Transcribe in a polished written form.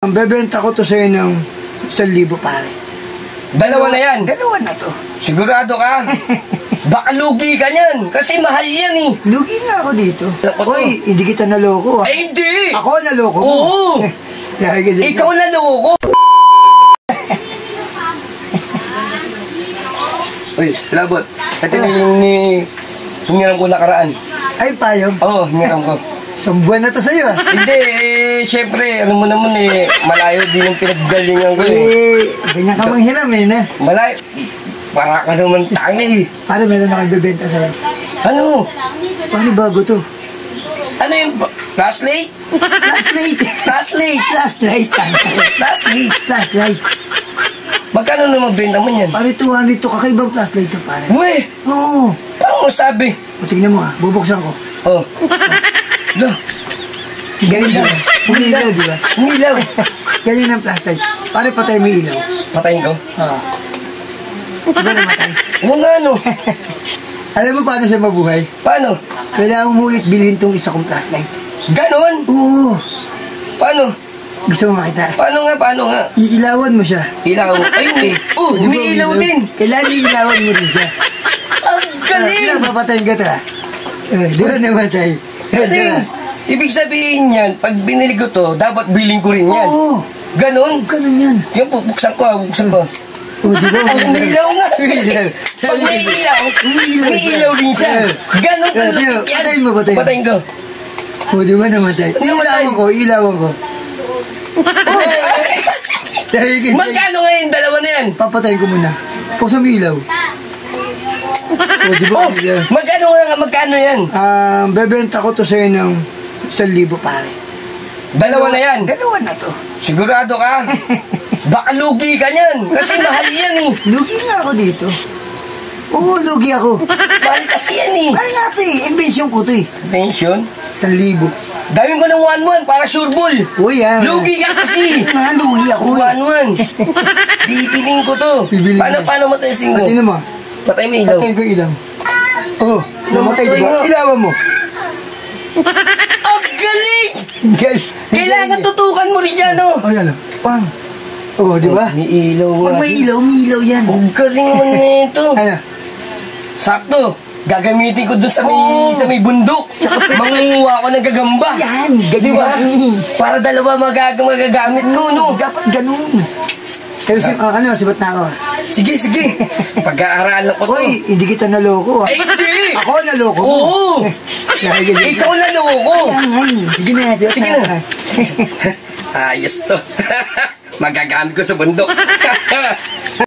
Ang bebenta ko to sa'yo ng 1,000 pare. Dalawa na yan. Dalawa na to. Sigurado ka? Baka lugi ka niyan. Kasi mahal yan eh. Lugi nga ako dito. Ako to. Hoy, hindi kita naloko. Ay, hindi. Ako naloko mo. Oo. Ikaw naloko. Uy, labot. Ito ni hiniram ko nakaraan. Ay, payong. Oo, hiniram ko. Isang buwan na to sa'yo. Hindi, syempre, ano mo naman malayo din yung pinaggalingan ko Ganyan ka manghiram na. Malayo. Para ka naman tangi. Pare, meron akong bebenta sa'yo. Ano? Pare, bago to. Ano yung flashlight? Flashlight. Flashlight. Flashlight. Flashlight. Flashlight. Magkano naman benta mo yan? Pare, 200 to. Kakaibang flashlight to, pare. Uwe! Oo. Paano mo sabi? O, tingnan mo bubuksan ko. Oh. Lo. Galing na. Umilaw, di ba? Umilaw. Galing ng flashlight. Pare, patay mo ilaw. Patayin ko? Oo. Diba namatay? Oo nga, no. Alam mo paano siya mabuhay? Paano? Kailangan mo ulit bilhin tong isa kong flashlight. Ganon? Oo. Paano? Gusto mo makita? Paano nga? Iilawan mo siya. Ilaw. Ayun eh. Oh, Di ba may ilaw din. Kailangan iilawan mo rin siya. Ang galing! Kailangan papatayin ka ta. Di ba namatay? Galing! Ibig sabihin yan, pag binili ko to, dapat bilhin ko rin yan. Oo. Ganon? Ganon yan. Yan po, buksan ko. Oh, di ba? May ilaw nga. Pag may ilaw, may ilaw din siya. Ganon ka lupit yan. Patayin mo. Patayin ko. Oh, di ba namatay? Ilawan ko. Magkano ngayon dalawa na yan? Papatayin ko muna. Puksan mo ilaw. Oh, di ba? Magkano yan? Bebenta ko to sa'yo ng 1,000 pare. Dalawa na yan. Dalawa na to. Sigurado ka? Baka lugi ka niyan. Kasi mahal yan eh. Lugi nga ako dito. Oo, lugi ako. Mahal kasi yan eh. Mahal nga to eh. Invention ko to eh. Pension? 1,000. Gawin ko ng 1-1 para sure ball. Oh, yan. Lugi ka kasi. Nga, lugi ako eh. 1-1. Bibiling ko to. Paano matayin ko? Patayin mo. Patay mo ilaw. Patayin ko ilaw. Oh, namatay diba? Ilawan mo. Ang galing! Kailangan tutukan mo rin yan, no? Oh, yan. Pang. Oh, di ba? May ilaw nga. Pag may ilaw yan. Ang galing mo nito. Ano? Sakto. Gagamitin ko doon sa may bundok. Mangunguha ko ng gagamba. Yan, di ba? Para dalawa magagamit ko, no? Dapat ganun. Pero sibat na ako. Sige. Pag-aaralan ko to. Hoy, hindi kita naloko. Ay, hindi! Ako naloko mo. Oo! Ikaw naloko. Sige na. Sige na. Ayos to. Magagamit ko sa bundok.